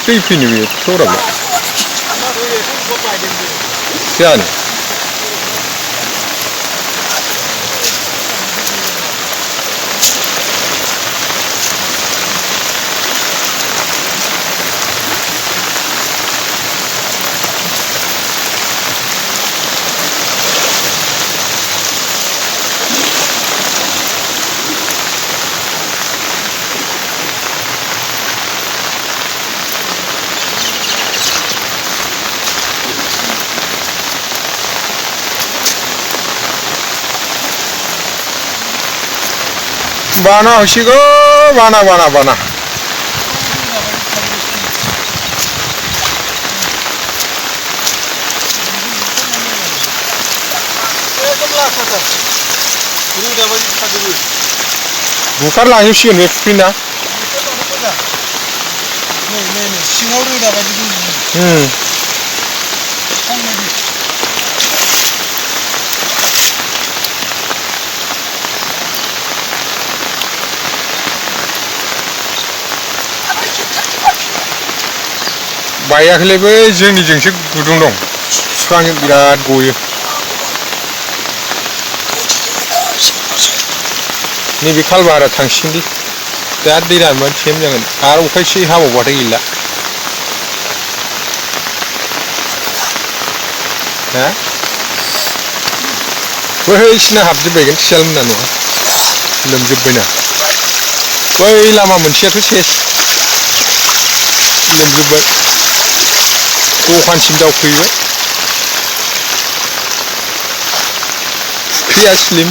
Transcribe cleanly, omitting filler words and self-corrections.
दै फैनो बे थौराबो जानो बाना होसिगौ बाना बुखारलांजोबसिगोन बे फुख्रिना सिङाव रोदा बायदि बायाखैलै बै जोंनिजोंसो गुदुं दं बिफां बिराद गयो नैबे खालबारा थांसिगोनदि दा दै रानबानो थेम जागोन आरो अखा एसे हाबावबाथाय गैला हा बैसिना हाबजोबबायगोन सियालमोना न'आ लोमजोब्बायना बै लामा मोनसेयाथ' सेस लोमजोब्बाय दखानसिम दावखोहैबाय फुख्रिया स्लिम